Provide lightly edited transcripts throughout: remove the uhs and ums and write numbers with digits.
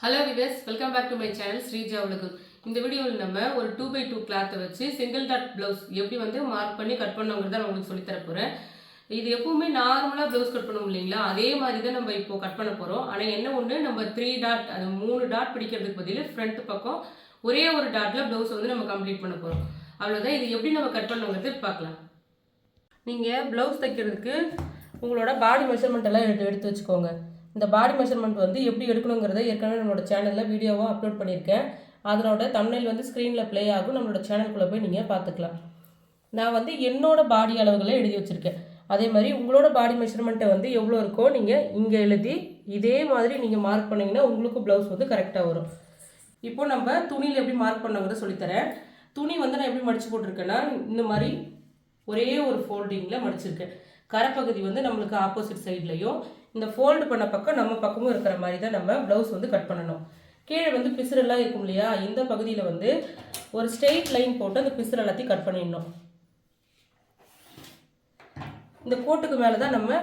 Hello viewers, welcome back to my channel Sreeja Ulagam. இந்த வீடியோவில் நம்ம ஒரு 2x2 கிளாத்தை வச்சு சிங்கிள் டாட் ப்ளவுஸ் எப்படி வந்து மார்க் பண்ணி கட் பண்ணுங்கிறத நான் உங்களுக்கு சொல்லித்தர போகிறேன். இது எப்பவுமே நார்மலாக ப்ளவுஸ் கட் பண்ணுவோம் இல்லைங்களா, அதே மாதிரி தான் நம்ம இப்போ கட் பண்ண போகிறோம். ஆனால் என்ன ஒன்று, நம்ம 3 டாட் அது 3 டாட் பிடிக்கிறதுக்கு பதில் ஃப்ரண்ட் பக்கம் ஒரே ஒரு டாட்டில் ப்ளவுஸ் வந்து நம்ம கம்ப்ளீட் பண்ண போகிறோம். அவ்வளோதான். இது எப்படி நம்ம கட் பண்ணுங்கிறது பார்க்கலாம். நீங்கள் ப்ளவுஸ் தைக்கிறதுக்கு உங்களோட பாடி மெஷர்மெண்ட் எல்லாம் எடுத்து வச்சுக்கோங்க. இந்த பாடி மெஷர்மெண்ட் வந்து எப்படி எடுக்கணுங்கிறத ஏற்கனவே நம்மளோட சேனலில் வீடியோவாக அப்லோட் பண்ணியிருக்கேன். அதனோட தம்ப்நெயில் வந்து ஸ்க்ரீனில் ப்ளே ஆகும். நம்மளோட சேனலுக்குள்ளே போய் நீங்கள் பார்த்துக்கலாம். நான் வந்து என்னோட பாடி அளவுகளை எழுதி வச்சுருக்கேன். அதே மாதிரி உங்களோட பாடி மெஷர்மெண்ட்டை வந்து எவ்வளோ இருக்கோ நீங்கள் இங்கே எழுதி இதே மாதிரி நீங்கள் மார்க் பண்ணிங்கன்னா உங்களுக்கு ப்ளவுஸ் வந்து கரெக்டாக வரும். இப்போது நம்ம துணியில் எப்படி மார்க் பண்ணங்கிறத சொல்லித்தரேன். துணி வந்து நான் எப்படி மடித்து போட்டிருக்கேன்னா, இந்த மாதிரி ஒரே ஒரு ஃபோல்டிங்கில் மடிச்சிருக்கேன். கரைப்பகுதி வந்து நம்மளுக்கு ஆப்போசிட் சைட்லையும், இந்த ஃபோல்டு பண்ண பக்கம் நம்ம பக்கமும் இருக்கிற மாதிரி தான் நம்ம ப்ளவுஸ் வந்து கட் பண்ணணும். கீழே வந்து பிசுரெல்லாம் இருக்கும் இல்லையா, இந்த பகுதியில் வந்து ஒரு ஸ்ட்ரெயிட் லைன் போட்டு அந்த பிசுறு எல்லாத்தையும் கட் பண்ணிடணும். இந்த கோட்டுக்கு மேலே தான் நம்ம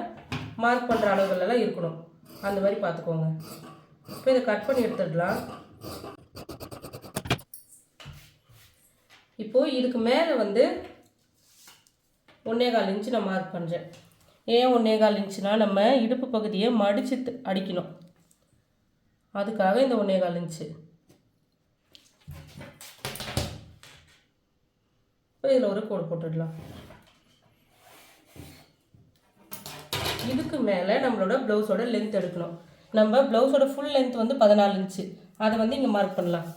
மார்க் பண்ணுற அளவுகளெல்லாம் இருக்கணும். அந்த மாதிரி பார்த்துக்கோங்க. இப்போ இதை கட் பண்ணி எடுத்துடலாம். இப்போது இதுக்கு மேலே வந்து 1.25 இன்ச்சு நான் மார்க் பண்ணுறேன். ஏன் 1.25 இன்ச்சுனா, நம்ம இடுப்பு பகுதியை மடித்து அடிக்கணும். அதுக்காக இந்த 1.25 இன்ச்சு. இப்போ இதில் ஒரு கோடு போட்டுடலாம். இதுக்கு மேலே நம்மளோட ப்ளவுஸோட லென்த் எடுக்கணும். நம்ம ப்ளவுஸோட ஃபுல் லென்த் வந்து 14 இன்ச்சு. அதை வந்து இங்கே மார்க் பண்ணலாம்.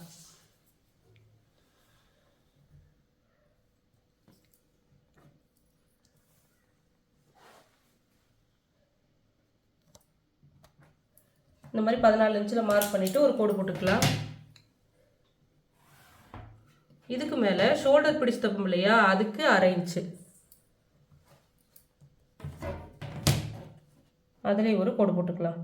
இந்த மாதிரி 14 இன்ச்சில் மார்க் பண்ணிவிட்டு ஒரு கோடு போட்டுக்கலாம். இதுக்கு மேலே ஷோல்டர் பிடிச்சு தப்போம் இல்லையா, அதுக்கு 1/2 இன்ச்சு. அதிலே ஒரு கோடு போட்டுக்கலாம்.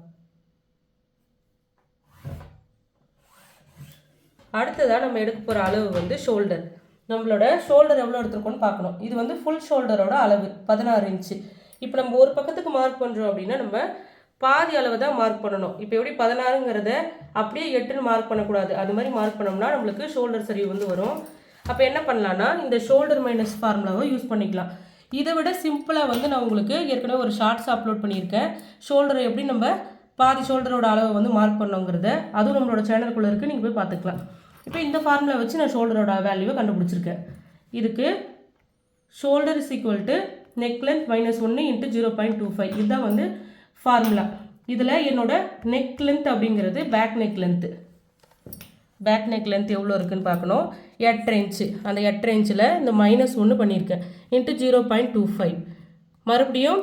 அடுத்ததாக நம்ம எடுக்க போகிற அளவு வந்து ஷோல்டர். நம்மளோட ஷோல்டர் எவ்வளோ எடுத்துருக்கோன்னு பார்க்கணும். இது வந்து ஃபுல் ஷோல்டரோட அளவு 16 இன்ச்சு. இப்போ நம்ம ஒரு பக்கத்துக்கு மார்க் பண்ணுறோம் அப்படின்னா நம்ம பாதி அளவு தான் மார்க் பண்ணணும். இப்போ எப்படி 16ங்கிறத அப்படியே 8ன்னு மார்க் பண்ணக்கூடாது. அது மாதிரி மார்க் பண்ணோம்னா நம்மளுக்கு ஷோல்டர் சரி வந்து வரும். அப்போ என்ன பண்ணலான்னா, இந்த ஷோல்டர் மைனஸ் ஃபார்முலாவை யூஸ் பண்ணிக்கலாம். இதை விட சிம்பிளாக வந்து நான் உங்களுக்கு ஏற்கனவே ஒரு ஷார்ட்ஸ் அப்லோட் பண்ணியிருக்கேன். ஷோல்டரை எப்படி நம்ம பாதி ஷோல்டரோட அளவை வந்து மார்க் பண்ணோங்கிறத, அதுவும் நம்மளோட சேனலுக்குள்ளே இருக்குது, நீங்கள் போய் பார்த்துக்கலாம். இப்போ இந்த ஃபார்முலா வச்சு நான் ஷோல்டரோட வேல்யூவை கண்டுபிடிச்சிருக்கேன். இதுக்கு shoulder is equal to neck length -1 × 0.25. இதுதான் வந்து ஃபார்முலா. இதில் என்னோட நெக் லென்த் அப்படிங்கிறது back neck length. Back neck length எவ்வளோ இருக்குதுன்னு பார்க்கணும். 8 இன்ச்சு. அந்த 8 இன்ச்சில் இந்த -1 பண்ணியிருக்கேன் × 0.25. மறுபடியும்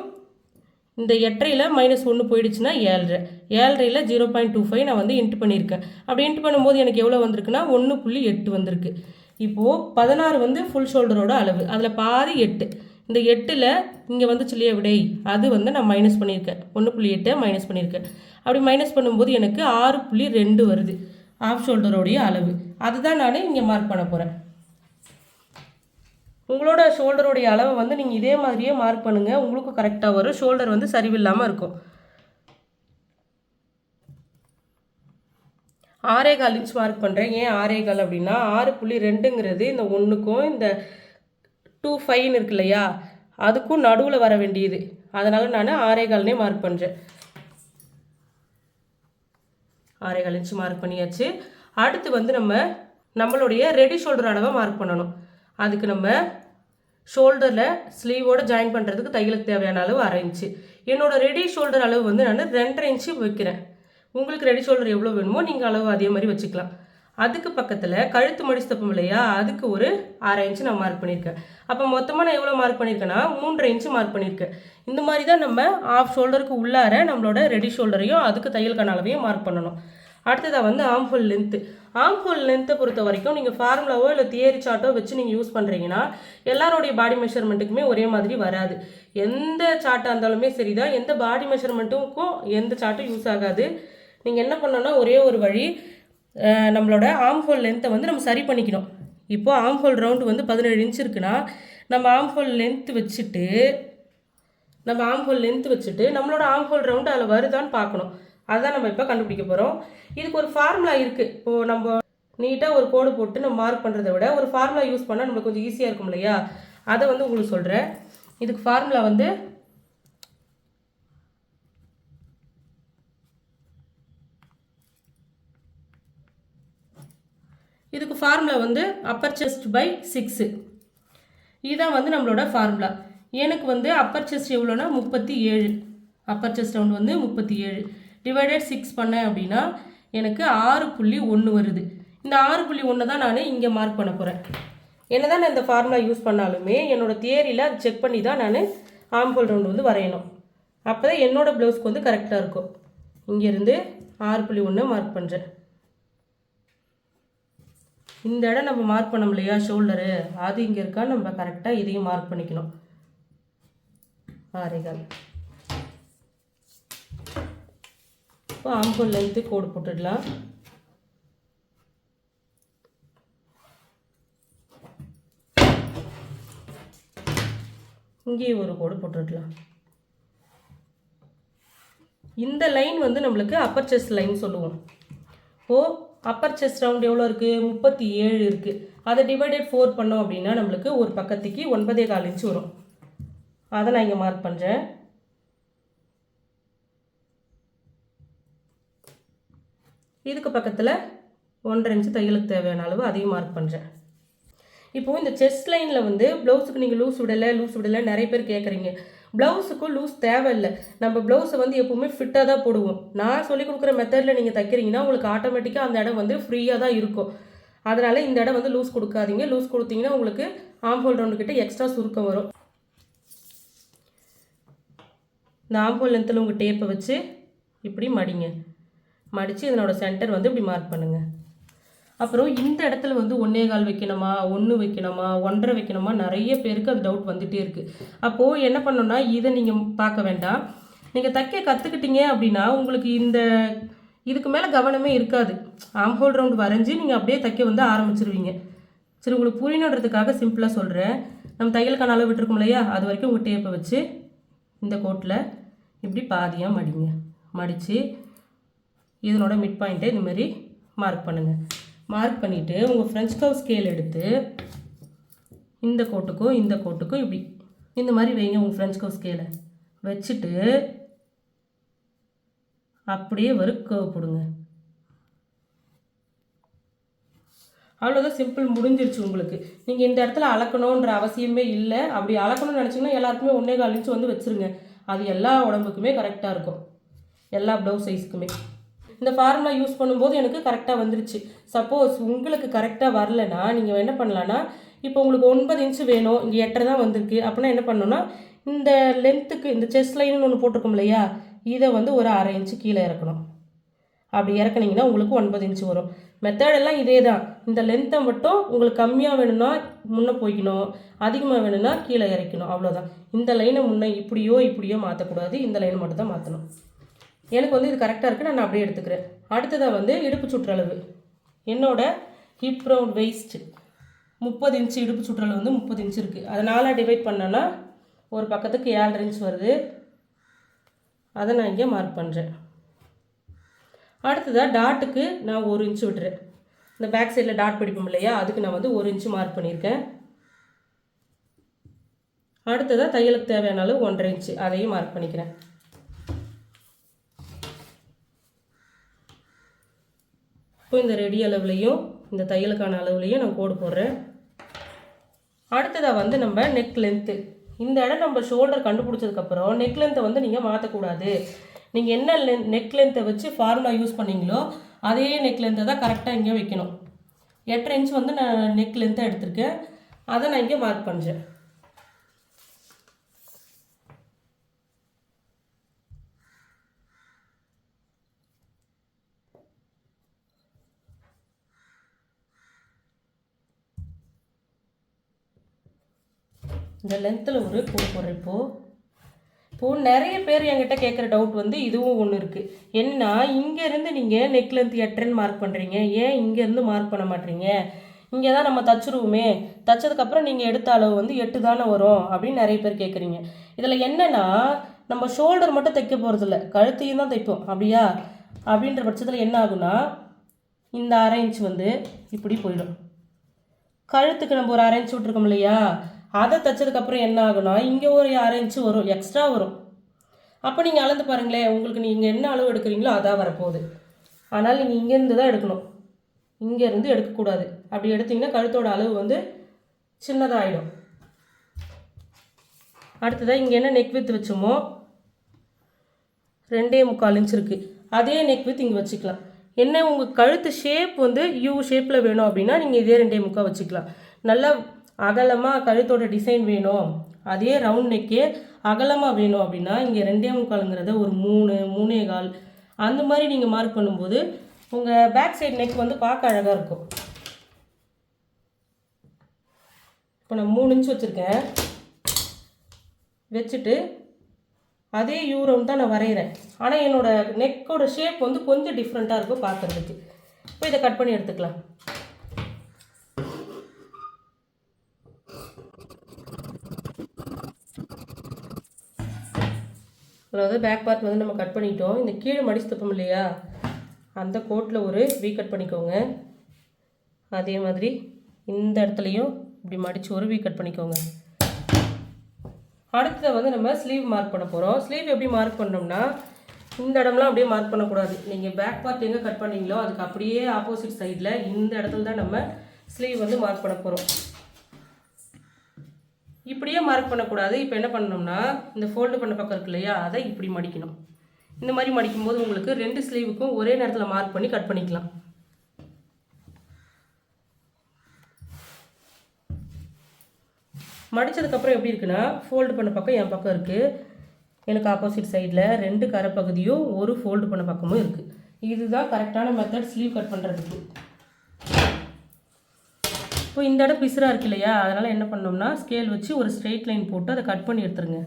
இந்த 8ல் -1 போயிடுச்சுன்னா 7.5. 7.5ல் 0.25 நான் வந்து இன்ட்டு பண்ணியிருக்கேன். அப்படி இன்ட்டு பண்ணும்போது எனக்கு எவ்வளோ வந்திருக்குன்னா 1.8 வந்திருக்கு. இப்போது 16 வந்து ஃபுல் ஷோல்டரோட அளவு. அதில் பாதி 8. இந்த 8ல் இங்கே வந்துச்சு இல்லையா விடை, அது வந்து நான் மைனஸ் பண்ணியிருக்கேன். 1.8 மைனஸ் பண்ணியிருக்கேன். அப்படி மைனஸ் பண்ணும்போது எனக்கு 6.2 வருது ஆஃப் ஷோல்டரோடைய அளவு. அதுதான் நான் இங்கே மார்க் பண்ண போகிறேன். உங்களோட ஷோல்டரோடைய அளவை வந்து நீங்கள் இதே மாதிரியே மார்க் பண்ணுங்கள். உங்களுக்கு கரெக்டாக வரும். ஷோல்டர் வந்து சரிவில்லாமல் இருக்கும். 6.25 இன்ச் மார்க் பண்ணுறேன். ஏன் 6.25 அப்படின்னா, 6.2ங்கிறது இந்த 1க்கும் இந்த 2.5 இருக்கு இல்லையா, அதுக்கும் நடுவில் வர வேண்டியது. அதனால் நான் 6.25 மார்க் பண்ணுறேன். 6.25 இன்ச்சு மார்க் பண்ணியாச்சு. அடுத்து வந்து நம்மளுடைய ரெடி ஷோல்டர் அளவை மார்க் பண்ணணும். அதுக்கு நம்ம ஷோல்டரில் ஸ்லீவோடு ஜாயின் பண்ணுறதுக்கு தையலுக்கு தேவையான அளவு 1/2 இன்ச்சு. என்னோட ரெடி ஷோல்டர் அளவு வந்து நான் 2.5 இன்ச்சு வைக்கிறேன். உங்களுக்கு ரெடி ஷோல்டர் எவ்வளோ வேணுமோ நீங்கள் அளவு அதே மாதிரி வச்சுக்கலாம். அதுக்கு பக்கத்தில் கழுத்து மடிச்சு தப்போம் இல்லையா, அதுக்கு ஒரு 1/2 இன்ச்சு நான் மார்க் பண்ணியிருக்கேன். அப்போ மொத்தமாக நான் எவ்வளோ மார்க் பண்ணியிருக்கேன்னா 3.5 இன்ச்சு மார்க் பண்ணியிருக்கேன். இந்த மாதிரி தான் நம்ம ஆஃப் ஷோல்டருக்கு உள்ளார நம்மளோட ரெடி ஷோல்டரையும் அதுக்கு தையலுக்கான அளவையும் மார்க் பண்ணணும். அடுத்ததாக வந்து ஆம்ஹோல் லென்த்து. ஆம்ஹோல் லென்த்தை பொறுத்த வரைக்கும் நீங்கள் ஃபார்முலாவோ இல்லை தியரி சார்ட்டோ வச்சு நீங்கள் யூஸ் பண்ணுறீங்கன்னா எல்லாரோடைய பாடி மெஷர்மெண்ட்டுக்குமே ஒரே மாதிரி வராது. எந்த சார்ட்டாக இருந்தாலுமே சரி தான், எந்த பாடி மெஷர்மெண்ட்டுக்கும் எந்த சார்ட்டும் யூஸ் ஆகாது. நீங்கள் என்ன பண்ணணும்னா, ஒரே ஒரு வழி, நம்மளோட ஆம்ஹோல் லென்த்தை வந்து நம்ம சரி பண்ணிக்கணும். இப்போது ஆம்ஹோல் ரவுண்டு வந்து 17 இன்ச் இருக்குன்னா நம்ம ஆம்ஹோல் லென்த்து வச்சுட்டு நம்மளோட ஆம்ஹோல் ரவுண்டு அதில் வருதான்னு பார்க்கணும். அதுதான் நம்ம இப்போ கண்டுபிடிக்க போகிறோம். இதுக்கு ஒரு ஃபார்முலா இருக்குது. இப்போது நம்ம நீட்டாக ஒரு கோடு போட்டு நம்ம மார்க் பண்ணுறதை விட ஒரு ஃபார்முலா யூஸ் பண்ணால் நம்மளுக்கு கொஞ்சம் ஈஸியாக இருக்கும் இல்லையா? அதை வந்து உங்களுக்கு சொல்கிறேன். இதுக்கு ஃபார்முலா வந்து அப்பர் செஸ்ட் பை 6. இதுதான் வந்து நம்மளோட ஃபார்முலா. எனக்கு வந்து அப்பர் செஸ்ட் எவ்வளோனா 37. அப்பர் செஸ்ட் ரவுண்ட் வந்து 37 டிவைடட் 6 பண்ணேன் அப்படின்னா எனக்கு 6.1 வருது. இந்த 6.1 தான் நான் இங்கே மார்க் பண்ண போகிறேன். என்னதான் நான் இந்த ஃபார்முலா யூஸ் பண்ணாலுமே என்னோட தியரியில் அது செக் பண்ணி தான் நான் ஆம்ஹோல் ரவுண்ட் வந்து வரையணும். அப்போ தான் என்னோடய ப்ளவுஸ்க்கு வந்து கரெக்டாக இருக்கும். இங்கேருந்து 6.1 மார்க் பண்ணுறேன். இந்த இடம் நம்ம மார்க் பண்ணோம் இல்லையா ஷோல்டரு, அது இங்கே இருக்கா நம்ம கரெக்டாக இதையும் மார்க் பண்ணிக்கணும். 6.25. இப்போ ஆம்ஹோல் லென்த்து கோடு போட்டுடலாம். இங்கேயே ஒரு கோடு போட்டுடலாம். இந்த லைன் வந்து நம்மளுக்கு அப்பர் செஸ்ட் லைன் சொல்லுவோம். அப்பர் செஸ்ட் ரவுண்ட் எவ்வளோ இருக்குது? 37 இருக்குது. அதை டிவைடட் 4 பண்ணோம் அப்படின்னா நம்மளுக்கு ஒரு பக்கத்துக்கு 9.25 இன்ச்சு வரும். அதை நான் இங்கே மார்க் பண்ணுறேன். இதுக்கு பக்கத்தில் 1.5 இன்ச்சு தையலுக்கு தேவையான அளவு அதையும் மார்க் பண்ணுறேன். இப்போது இந்த செஸ்ட் லைனில் வந்து ப்ளவுஸுக்கு நீங்கள் லூஸ் விடலை நிறைய பேர் கேட்குறீங்க. ப்ளவுஸுக்கும் லூஸ் தேவையில்லை. நம்ம ப்ளவுஸை வந்து எப்போவுமே ஃபிட்டாக தான் போடுவோம். நான் சொல்லிக் கொடுக்குற மெத்தடில் நீங்கள் தைக்கிறீங்கன்னா உங்களுக்கு ஆட்டோமேட்டிக்காக அந்த இடம் வந்து ஃப்ரீயாக தான் இருக்கும். அதனால் இந்த இடம் வந்து லூஸ் கொடுக்காதீங்க. லூஸ் கொடுத்தீங்கன்னா உங்களுக்கு ஆம்ஹோல் ரவுண்டு கிட்ட எக்ஸ்ட்ரா சுருக்கம் வரும். இந்த ஆம்ஹோல் லென்த்தில் உங்கள் டேப்பை வச்சு இப்படி மடித்து இதனோட சென்டர் வந்து இப்படி மார்க் பண்ணுங்கள். அப்புறம் இந்த இடத்துல வந்து 1.25 வைக்கணுமா, 1 வைக்கணுமா, 1.5 வைக்கணுமா, நிறைய பேருக்கு அது டவுட் வந்துகிட்டே இருக்குது. அப்போது என்ன பண்ணணும்னா இதை நீங்கள் பார்க்க வேண்டாம். நீங்கள் தைக்க கற்றுக்கிட்டீங்க அப்படின்னா உங்களுக்கு இதுக்கு மேலே கவனமே இருக்காது. ஆம்ஹோல் ரவுண்ட் வரைஞ்சி நீங்கள் அப்படியே தைக்க வந்து ஆரம்பிச்சிருவீங்க. சரி, உங்களுக்கு புரியணுன்றதுக்காக சிம்பிளாக சொல்கிறேன். நம்ம தையலுக்கான அளவு விட்டுருக்கோம் இல்லையா, அது வரைக்கும் உங்கள் டேப்பை வச்சு இந்த கோட்டில் இப்படி பாதியாக மடித்து இதனோட மிட் பாயிண்ட்டை இதுமாரி மார்க் பண்ணுங்கள். மார்க் பண்ணிவிட்டு உங்கள் ஃப்ரெஞ்ச் கர்வ் ஸ்கேல் எடுத்து இந்த கோட்டுக்கும் இப்படி இந்த மாதிரி வைங்க. உங்கள் ஃப்ரெஞ்ச் கர்வ் ஸ்கேலை வச்சுட்டு அப்படியே ஒரு கர்வ் போடுங்க. அவ்வளோதான், சிம்பிள், முடிஞ்சிருச்சு உங்களுக்கு. நீங்கள் இந்த இடத்துல அளக்கணுன்ற அவசியமே இல்லை. அப்படி அளக்கணும்னு நினச்சிங்கன்னா எல்லாருக்குமே 1.25 இன்ச்சு வந்து வச்சுருங்க. அது எல்லா உடம்புக்குமே கரெக்டாக இருக்கும், எல்லா ப்ளவுஸ் சைஸ்க்குமே. இந்த ஃபார்முலா யூஸ் பண்ணும்போது எனக்கு கரெக்டாக வந்துருச்சு. சப்போஸ் உங்களுக்கு கரெக்டாக வரலைன்னா நீங்கள் என்ன பண்ணலான்னா, இப்போ உங்களுக்கு 9 இன்ச்சு வேணும், இங்கே 8.5 தான் வந்திருக்கு அப்படின்னா என்ன பண்ணணும்னா இந்த லென்த்துக்கு இந்த செஸ்ட் லைன்னு ஒன்று போட்டிருக்கோம் இல்லையா, இதை வந்து ஒரு 1/2 இன்ச்சு கீழே இறக்கணும். அப்படி இறக்குனீங்கன்னா உங்களுக்கு 9 இன்ச்சு வரும். மெத்தடெல்லாம் இதே தான். இந்த லென்த்தை மட்டும் உங்களுக்கு கம்மியாக வேணும்னா முன்னே போய்க்கணும், அதிகமாக வேணும்னா கீழே இறக்கணும், அவ்வளோதான். இந்த லைனை முன்னே இப்படியோ மாற்றக்கூடாது, இந்த லைனை மட்டும் தான் மாற்றணும். எனக்கு வந்து இது கரெக்டாக இருக்குது, நான் அப்படியே எடுத்துக்கிறேன். அடுத்ததாக வந்து இடுப்பு சுற்றளவு. என்னோட ஹிப் ரவுண்ட் வெயிஸ்ட் 30 இன்ச்சு, இடுப்பு சுற்றளவு வந்து 30 இன்ச்சு இருக்குது. அதை 4ஆக டிவைட் பண்ணோன்னா ஒரு பக்கத்துக்கு 7.5 இன்ச் வருது. அதை நான் இங்கே மார்க் பண்ணுறேன். அடுத்ததாக டாட்டுக்கு நான் 1 இன்ச்சு விட்டுறேன். இந்த பேக் சைடில் டாட் பிடிப்போம் இல்லையா, அதுக்கு நான் வந்து 1 இன்ச்சு மார்க் பண்ணியிருக்கேன். அடுத்ததாக தையலுக்கு தேவையான அளவு 1.5 இன்ச்சு, அதையும் மார்க் பண்ணிக்கிறேன். இப்போ இந்த ரெடி அளவுலையும் இந்த தையலுக்கான அளவுலையும் நான் கோடு போடுறேன். அடுத்ததாக வந்து நம்ம நெக் லென்த்து. இந்த இடம் நம்ம ஷோல்டர் கண்டுபிடிச்சதுக்கப்புறம் நெக் லென்த்தை வந்து நீங்கள் மாற்றக்கூடாது. நீங்கள் என்ன நெக் லென்த்தை வச்சு ஃபார்முலா யூஸ் பண்ணீங்களோ அதே நெக் லென்த்தை தான் கரெக்டாக இங்கே வைக்கணும். 8.5 இன்ச் வந்து நான் நெக் லென்த்தை எடுத்திருக்கேன், அதை நான் இங்கே மார்க் பண்ணுறேன். இந்த லென்த்தில் ஒரு கோடு போடுறேன். இப்போது நிறைய பேர் என்கிட்ட கேட்குற டவுட் வந்து இதுவும் ஒன்று இருக்குது. என்ன, இங்கேருந்து நீங்கள் நெக் லென்த் 8.5 மார்க் பண்ணுறீங்க, ஏன் இங்கேருந்து மார்க் பண்ண மாட்டீங்க? இங்கே தான் நம்ம தச்சுருவோமே, தச்சதுக்கப்புறம் நீங்கள் எடுத்த அளவு வந்து 8 தானே வரும் அப்படின்னு நிறைய பேர் கேட்குறீங்க. இதில் என்னென்னா நம்ம ஷோல்டர் மட்டும் தைக்க போகிறதில்ல, கழுத்தையும் தான் தைப்போம். அப்படியா? அப்படின்ற பட்சத்தில் என்ன ஆகுனா இந்த அரை இன்ச் வந்து இப்படி போயிடும். கழுத்துக்கு நம்ம ஒரு அரை இன்ச் விட்ருக்கோம் இல்லையா, அதை தைச்சதுக்கப்புறம் என்ன ஆகுனா இங்கே ஒரு அரை இன்ச்சு வரும், எக்ஸ்ட்ரா வரும். அப்போ நீங்கள் அளந்து பாருங்களேன், உங்களுக்கு நீங்கள் என்ன அளவு எடுக்கிறீங்களோ அதான் வரப்போகுது. ஆனால் நீங்கள் இங்கேருந்து தான் எடுக்கணும், இங்கேருந்து எடுக்கக்கூடாது. அப்படி எடுத்திங்கன்னா கழுத்தோட அளவு வந்து சின்னதாகிடும். அடுத்ததாக இங்கே என்ன நெக் வித் வச்சோமோ 2.25 இன்ச் இருக்குது, அதே நெக் வித் இங்கே வச்சுக்கலாம். என்ன உங்கள் கழுத்து ஷேப் வந்து யூ ஷேப்பில் வேணும் அப்படின்னா நீங்கள் இதே 2.25 வச்சுக்கலாம். நல்லா அகலமாக கழுத்தோட டிசைன் வேணும், அதே ரவுண்ட் நெக்கே அகலமாக வேணும் அப்படின்னா இங்கே 2.25ங்கிறத ஒரு 3, 3.25 அந்த மாதிரி நீங்கள் மார்க் பண்ணும்போது உங்கள் பேக் சைடு நெக் வந்து பார்க்க அழகாக இருக்கும். இப்போ நான் 3 இன்ச் வச்சுருக்கேன், வச்சுட்டு அதே யூ ரவுண்ட் தான் நான் வரைகிறேன். ஆனால் என்னோடய நெக்கோட ஷேப் வந்து கொஞ்சம் டிஃப்ரெண்ட்டாக இருக்கும் பார்க்குறதுக்கு. இப்போ இதை கட் பண்ணி எடுத்துக்கலாம். அதாவது பேக் பார்ட் வந்து நம்ம கட் பண்ணிட்டோம். இந்த கீழே மடிச்சு தப்போம் இல்லையா, அந்த கோட்டில் ஒரு வி கட் பண்ணிக்கோங்க. அதே மாதிரி இந்த இடத்துலையும் இப்படி மடித்து ஒரு வி கட் பண்ணிக்கோங்க. அடுத்ததை வந்து நம்ம ஸ்லீவ் மார்க் பண்ண போகிறோம். ஸ்லீவ் எப்படி மார்க் பண்ணோம்னா இந்த இடம்லாம் அப்படியே மார்க் பண்ணக்கூடாது. நீங்கள் பேக் பார்ட் எங்கே கட் பண்ணீங்களோ அதுக்கு அப்படியே ஆப்போசிட் சைடில் இந்த இடத்துல தான் நம்ம ஸ்லீவ் வந்து மார்க் பண்ண போகிறோம். இப்படியே மார்க் பண்ணக்கூடாது. இப்போ என்ன பண்ணணும்னா இந்த ஃபோல்டு பண்ண பக்கம் இருக்கு இல்லையா, அதை இப்படி மடிக்கணும். இந்த மாதிரி மடிக்கும்போது உங்களுக்கு 2 ஸ்லீவுக்கும் ஒரே நேரத்தில் மார்க் பண்ணி கட் பண்ணிக்கலாம். மடித்ததுக்கப்புறம் எப்படி இருக்குன்னா ஃபோல்டு பண்ண பக்கம் என் பக்கம் இருக்குது, எனக்கு ஆப்போசிட் சைடில் 2 கரை பகுதியும் ஒரு ஃபோல்டு பண்ண பக்கமும் இருக்குது. இதுதான் கரெக்டான மெத்தட் ஸ்லீவ் கட் பண்ணுறதுக்கு. இப்போ இந்த இடம் பிசுறாக இருக்கு இல்லையா, அதனால் என்ன பண்ணோம்னா ஸ்கேல் வச்சு ஒரு ஸ்ட்ரெயிட் லைன் போட்டு அதை கட் பண்ணி எடுத்துருங்க.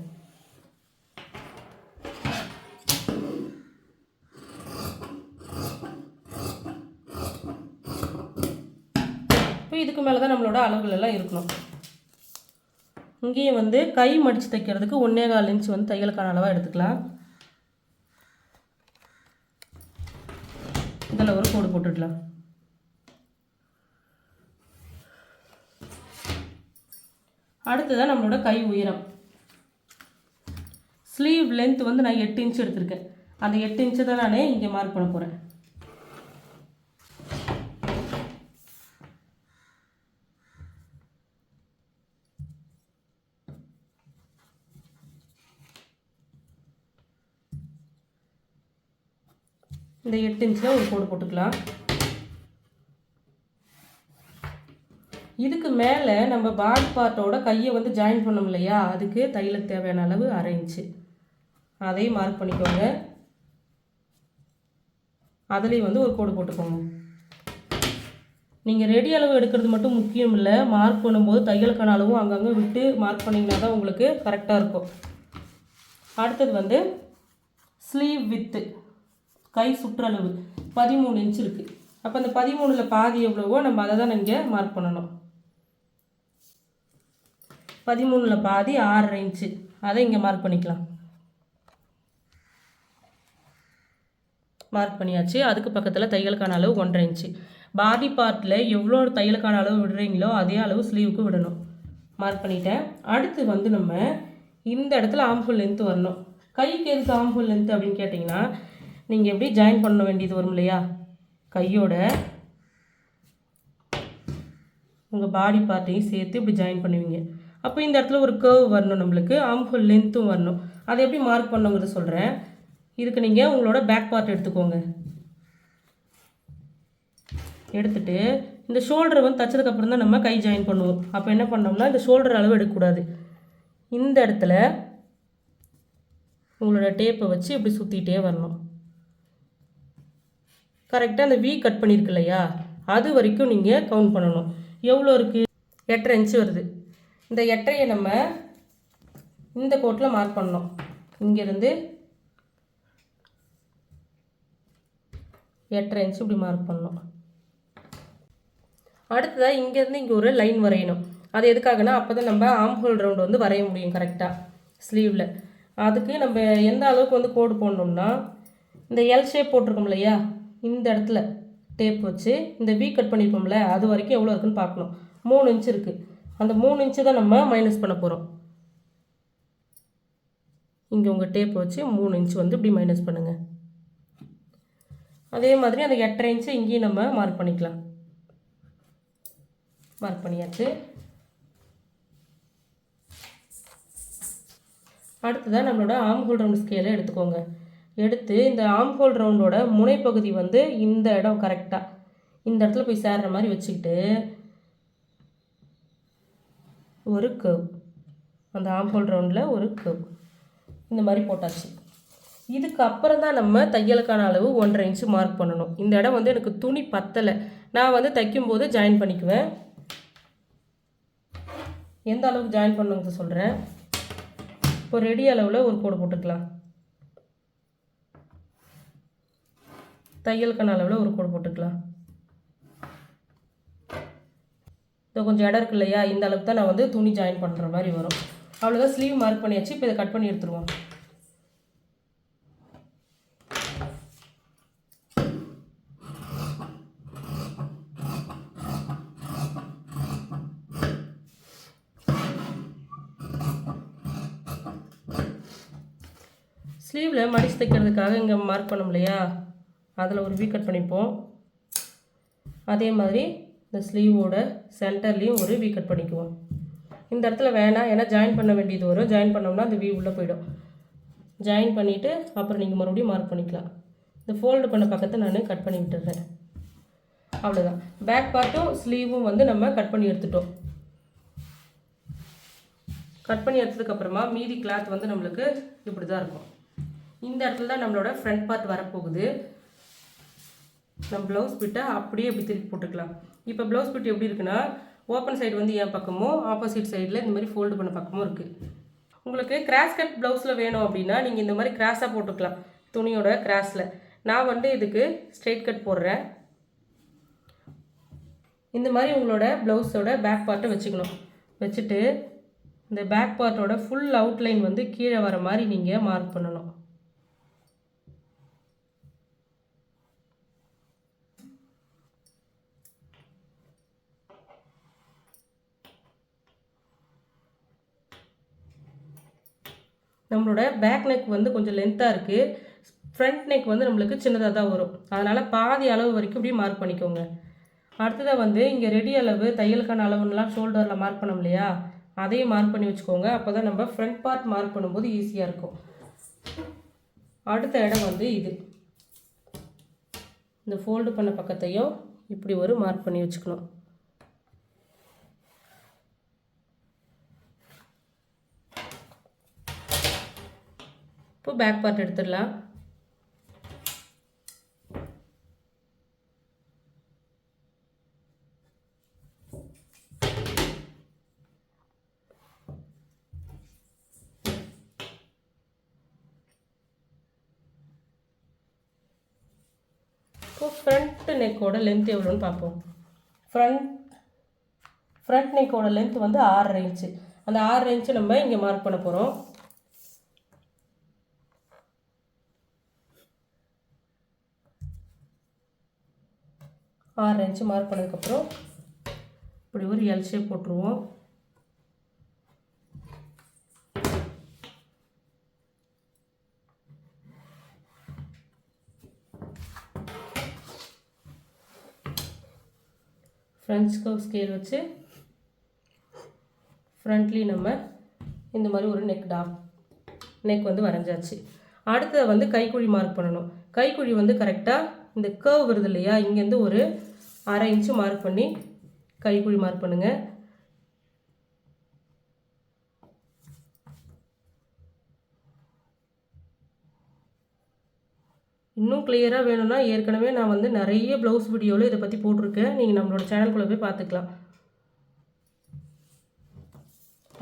இப்போ இதுக்கு மேலே தான் நம்மளோட அளவுகள் எல்லாம் இருக்கணும். இங்கேயும் வந்து கை மடித்து தைக்கிறதுக்கு 1.25 இன்ச் வந்து தையலுக்கான அளவாக எடுத்துக்கலாம். இதில் ஒரு கோடு போட்டுடலாம். அடுத்ததான் நம்மளோட கை உயரம். ஸ்லீவ் லென்த் வந்து நான் 8 இன்ச் எடுத்திருக்கேன். அந்த 8 இன்ச்சு தான் நான் இங்கே மார்க் பண்ண போகிறேன். இந்த 8 இன்ச்சில் ஒரு கோடு போட்டுக்கலாம். இதுக்கு மேலே நம்ம பாடி பார்ட்டோட கையை வந்து ஜாயின் பண்ணோம் இல்லையா, அதுக்கு தையலுக்கு தேவையான அளவு 1/2 இன்ச்சு அதையும் மார்க் பண்ணிக்கோங்க. அதுலேயும் வந்து ஒரு கோடு போட்டுக்கோங்க. நீங்கள் ரெடி அளவு எடுக்கிறது மட்டும் முக்கியம் இல்லை, மார்க் பண்ணும்போது தையலுக்கான அளவும் அங்கங்கே விட்டு மார்க் பண்ணிங்கன்னா தான் உங்களுக்கு கரெக்டாக இருக்கும். அடுத்தது வந்து ஸ்லீவ் வித்து, கை சுற்றளவு 13 இன்ச் இருக்குது. அப்போ அந்த 13ல் பாதி எவ்வளவோ நம்ம அதை தான் இங்கே மார்க் பண்ணணும். 13ல் பாதி 6.5 இன்ச்சு அதை இங்கே மார்க் பண்ணிக்கலாம். மார்க் பண்ணியாச்சு. அதுக்கு பக்கத்தில் தையலுக்கான அளவு 1.5 இன்ச்சு. பாடி பார்ட்டில் எவ்வளோ தையலுக்கான அளவு விடுறீங்களோ அதே அளவு ஸ்லீவுக்கு விடணும். மார்க் பண்ணிட்டேன். அடுத்து வந்து நம்ம இந்த இடத்துல ஆம்ஹோல் லென்த்து வரணும். கைக்கு எதுக்கு ஆம்ஹோல் லென்த்து அப்படின்னு கேட்டிங்கன்னா, நீங்கள் எப்படி ஜாயின் பண்ண வேண்டியது வரும் இல்லையா, கையோட உங்கள் பாடி பார்ட்டையும் சேர்த்து இப்படி ஜாயின் பண்ணுவீங்க. அப்போ இந்த இடத்துல ஒரு கர்வ் வரணும், நம்மளுக்கு ஆம்ஹோல் லென்த்தும் வரணும். அதை எப்படி மார்க் பண்ணுங்கிறத சொல்கிறேன். இதுக்கு நீங்கள் உங்களோட பேக் பார்ட் எடுத்துக்கோங்க. எடுத்துகிட்டு இந்த ஷோல்டரை வந்து தைச்சதுக்கப்புறம் தான் நம்ம கை ஜாயின் பண்ணுவோம். அப்போ என்ன பண்ணோம்னா இந்த ஷோல்டர் அளவு எடுக்கக்கூடாது. இந்த இடத்துல உங்களோட டேப்பை வச்சு இப்படி சுற்றிகிட்டே வரணும். கரெக்டாக அந்த வி கட் பண்ணியிருக்கு இல்லையா, அது வரைக்கும் நீங்கள் கவுண்ட் பண்ணணும். எவ்வளோ இருக்குது? 8.5 இன்ச்சு வருது. இந்த 8.5 நம்ம இந்த கோட்டில் மார்க் பண்ணணும். இங்கேருந்து 8.5 இன்ச்சு இப்படி மார்க் பண்ணணும். அடுத்ததாக இங்கேருந்து இங்கே ஒரு லைன் வரையணும். அது எதுக்காகனா அப்போ தான் நம்ம ஆம்ஹோல் ரவுண்ட் வந்து வரைய முடியும் கரெக்டாக ஸ்லீவில். அதுக்கு நம்ம எந்த அளவுக்கு வந்து கோடு போடணும்னா இந்த எல் ஷேப் போட்டிருக்கோம் இல்லையா, இந்த இடத்துல டேப் வச்சு இந்த வி கட் பண்ணியிருப்போம்ல, அது வரைக்கும் எவ்வளோ இருக்குன்னு பார்க்கணும். 3 இன்ச் இருக்குது. அந்த 3 இன்ச்சு தான் நம்ம மைனஸ் பண்ண போகிறோம். இங்கே உங்கள் டேப் வச்சு 3 இன்ச் வந்து இப்படி மைனஸ் பண்ணுங்கள். அதே மாதிரி அந்த 8.5 இன்ச்சு இங்கேயும் நம்ம மார்க் பண்ணிக்கலாம். மார்க் பண்ணியாச்சு. அடுத்ததான் நம்மளோட ஆர்ம் ஹோல் ரவுண்ட் ஸ்கேலை எடுத்துக்கோங்க. எடுத்து இந்த ஆர்ம் ஹோல் ரவுண்டோட முனைப்பகுதி வந்து இந்த இடம் கரெக்டாக இந்த இடத்துல போய் சேர்ற மாதிரி வச்சுக்கிட்டு ஒரு கர்வ், அந்த ஆர்ம் ஹோல் ரவுண்டில் ஒரு கர்வ் இந்த மாதிரி போட்டாச்சு. இதுக்கு அப்புறம் தான் நம்ம தையலுக்கான அளவு 1.5 இன்ச்சு மார்க் பண்ணணும். இந்த இடம் வந்து எனக்கு துணி பத்தலை, நான் வந்து தைக்கும்போது ஜாயின் பண்ணிக்குவேன். எந்த அளவுக்கு ஜாயின் பண்ணுங்க சொல்கிறேன். இப்போ ரெடி அளவில் ஒரு கோடு போட்டுக்கலாம். தையலுக்கான அளவில் ஒரு கோடு போட்டுக்கலாம். இப்போ கொஞ்சம் இடம் இருக்கு இல்லையா, இந்த அளவுக்கு தான் நான் வந்து துணி ஜாயின் பண்ணுற மாதிரி வரும். அவ்வளோதான், ஸ்லீவ் மார்க் பண்ணியாச்சு. இப்போ இதை கட் பண்ணி எடுத்துருவோம். ஸ்லீவில் மடிச்சு தைக்கிறதுக்காக இங்கே மார்க் பண்ணோம் இல்லையா, அதில் ஒரு வி கட் பண்ணிப்போம். அதே மாதிரி இந்த ஸ்லீவோட சென்டர்லேயும் ஒரு வி கட் பண்ணிக்குவோம். இந்த இடத்துல வேணாம், ஏன்னா ஜாயின் பண்ண வேண்டியது வரும். ஜாயின் பண்ணோம்னா அந்த வி உள்ளே போயிடும். ஜாயின் பண்ணிவிட்டு அப்புறம் நீங்கள் மறுபடியும் மார்க் பண்ணிக்கலாம். இந்த ஃபோல்டு பண்ண பக்கத்தை நான் கட் பண்ணி விட்டுறேன். அவ்வளோதான். பேக் பார்ட்டும் ஸ்லீவும் வந்து நம்ம கட் பண்ணி எடுத்துட்டோம். கட் பண்ணி எடுத்ததுக்கப்புறமா மீதி கிளாத் வந்து நம்மளுக்கு இப்படி தான் இருக்கும். இந்த இடத்துல தான் நம்மளோட ஃப்ரண்ட் பார்ட் வரப்போகுது. நம்ம ப்ளவுஸ் பிட்டை அப்படியே எப்படி திருப்பி போட்டுக்கலாம். இப்போ ப்ளவுஸ் பிட் எப்படி இருக்குன்னா, ஓப்பன் சைடு வந்து என் பக்கமும் ஆப்போசிட் சைடில் இந்த மாதிரி ஃபோல்டு பண்ண பக்கமும் இருக்குது. உங்களுக்கு கிராஸ் கட் ப்ளவுஸில் வேணும் அப்படின்னா நீங்கள் இந்த மாதிரி கிராஸாக போட்டுக்கலாம், துணியோட கிராஸில். நான் வந்து இதுக்கு ஸ்ட்ரெயிட் கட் போடுறேன். இந்த மாதிரி உங்களோட ப்ளவுஸோட பேக் பார்ட்டை வச்சுக்கணும். வச்சுட்டு இந்த பேக் பார்ட்டோட ஃபுல் அவுட்லைன் வந்து கீழே வர மாதிரி நீங்கள் மார்க் பண்ணணும். நம்மளோட பேக் நெக் வந்து கொஞ்சம் லென்த்தாக இருக்குது, ஃப்ரண்ட் நெக் வந்து நம்மளுக்கு சின்னதாக தான் வரும். அதனால் பாதி அளவு வரைக்கும் இப்படி மார்க் பண்ணிக்கோங்க. அடுத்ததாக வந்து இங்கே ரெடி அளவு, தையலுக்கான அளவுன்னெலாம் ஷோல்டரில் மார்க் பண்ணோம் இல்லையா, அதையும் மார்க் பண்ணி வச்சுக்கோங்க. அப்போ தான் நம்ம ஃப்ரண்ட் பார்ட் மார்க் பண்ணும்போது ஈஸியாக இருக்கும். அடுத்த இடம் வந்து இது, இந்த ஃபோல்டு பண்ண பக்கத்தையும் இப்படி ஒரு மார்க் பண்ணி வச்சுக்கணும். இப்போ பேக் பார்ட் எடுத்துடலாம். இப்போ ஃப்ரண்ட் நெக்கோட லென்த் எவ்வளோன்னு பார்ப்போம். ஃப்ரண்ட் நெக்கோட லென்த் வந்து 6.5 இன்ச்சு. அந்த 6.5 இன்ச்சு நம்ம இங்கே மார்க் பண்ண போகிறோம். ஆறு இன்ச்சு மார்க் பண்ணதுக்கப்புறம் இப்படி ஒரு எல் ஷேப் போட்டுருவோம். ஃப்ரண்ட் கர்வ் ஸ்கேல் வச்சு ஃப்ரண்ட்லி நம்ம இந்த மாதிரி ஒரு நெக் வந்து வரைஞ்சாச்சு. அடுத்தது வந்து கைக்குழி மார்க் பண்ணணும். கைக்குழி வந்து கரெக்டாக இந்த கர்வ் வருது இல்லையா, இங்கேருந்து ஒரு 1/2 இன்ச்சு மார்க் பண்ணி கைக்குழி மார்க் பண்ணுங்கள். இன்னும் கிளியராக வேணும்னா ஏற்கனவே நான் வந்து நிறைய ப்ளவுஸ் வீடியோவில் இதை பற்றி போட்டிருக்கேன், நீங்கள் நம்மளோட சேனலுக்குள்ளே போய் பார்த்துக்கலாம்.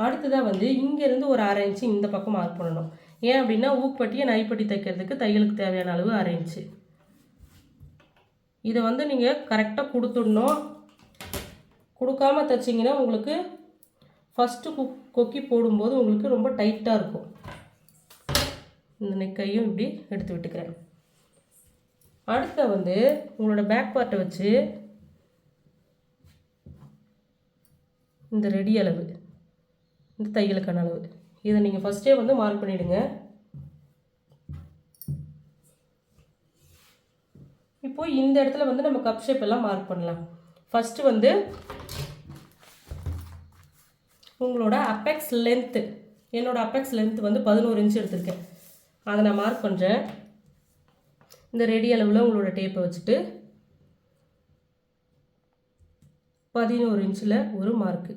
அடுத்ததாக வந்து இங்கேருந்து ஒரு 1/2 இன்ச்சு இந்த பக்கம் மார்க் பண்ணணும். ஏன் அப்படின்னா ஊக்பட்டியை நைப்பட்டி தைக்கிறதுக்கு தையலுக்கு தேவையான அளவு 1/2 இன்ச்சு. இதை வந்து நீங்கள் கரெக்டாக கொடுத்துடணும். கொடுக்காமல் தைச்சிங்கன்னா உங்களுக்கு ஃபஸ்ட்டு கொக்கி போடும்போது உங்களுக்கு ரொம்ப டைட்டாக இருக்கும். இந்த நெக்கையும் இப்படி எடுத்து விட்டுக்கிறேன். அடுத்த வந்து உங்களோட பேக் பார்ட்டை வச்சு இந்த ரெடி அளவு, இந்த தையலுக்கான அளவு இதை நீங்கள் ஃபஸ்ட்டே வந்து மார்க் பண்ணிவிடுங்க. இப்போ இந்த இடத்துல வந்து நம்ம கப் ஷேப் எல்லாம் மார்க் பண்ணலாம். ஃபஸ்ட்டு வந்து உங்களோட அப்பெக்ஸ் லென்த்து, என்னோட அப்பெக்ஸ் லென்த் வந்து 11 இன்ச் எடுத்திருக்கேன். அதை நான் மார்க் பண்ணுறேன். இந்த ரெடி அளவில் உங்களோட டேப்பை வச்சுட்டு 11 இன்ச்சில் ஒரு மார்க்கு.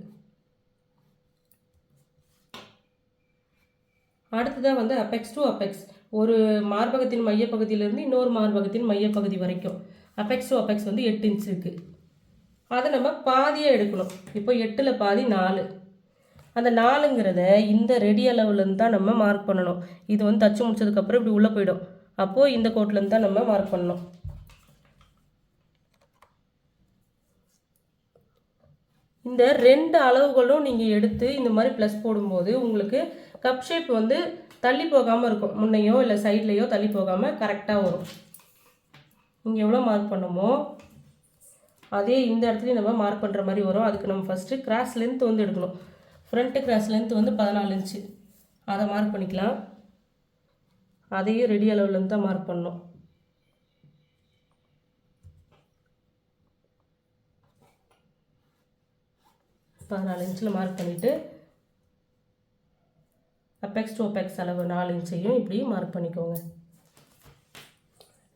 அடுத்ததாக வந்து அப்பெக்ஸ் டு அப்பெக்ஸ், ஒரு மார்பகத்தின் மையப்பகுதியிலேருந்து இன்னொரு மார்பகத்தின் மையப்பகுதி வரைக்கும் அப்பெக்ஸ் டு அப்பெக்ஸ் வந்து 8 இன்ச் இருக்குது. அதை நம்ம பாதியாக எடுக்கணும். இப்போ 8ல் பாதி 4. அந்த 4ங்கிறத இந்த ரெடி அளவுலேருந்து தான் நம்ம மார்க் பண்ணணும். இது வந்து தச்சு முடிச்சதுக்கப்புறம் இப்படி உள்ளே போயிடும். அப்போது இந்த கோட்லேருந்து தான் நம்ம மார்க் பண்ணணும். இந்த 2 அளவுகளும் நீங்கள் எடுத்து இந்த மாதிரி ப்ளஸ் போடும்போது உங்களுக்கு கப் ஷேப் வந்து தள்ளி போகாமல் இருக்கும். முன்னையோ இல்லை சைட்லேயோ தள்ளி போகாமல் கரெக்டாக வரும். இங்கே எவ்வளோ மார்க் பண்ணமோ அதே இந்த இடத்துலையும் நம்ம மார்க் பண்ணுற மாதிரி வரும். அதுக்கு நம்ம ஃபஸ்ட்டு கிராஸ் லென்த் வந்து எடுக்கணும். ஃப்ரண்ட்டு கிராஸ் லென்த் வந்து 14 இன்ச்சு. அதை மார்க் பண்ணிக்கலாம். அதையும் ரெடி அளவுலேருந்து தான் மார்க் பண்ணணும். இன்ச்சில் மார்க் பண்ணிவிட்டு அப்பெக்ஸ் டு அப்பெக்ஸ் அளவு 4 இன்ச்சையும் இப்படி மார்க் பண்ணிக்கோங்க.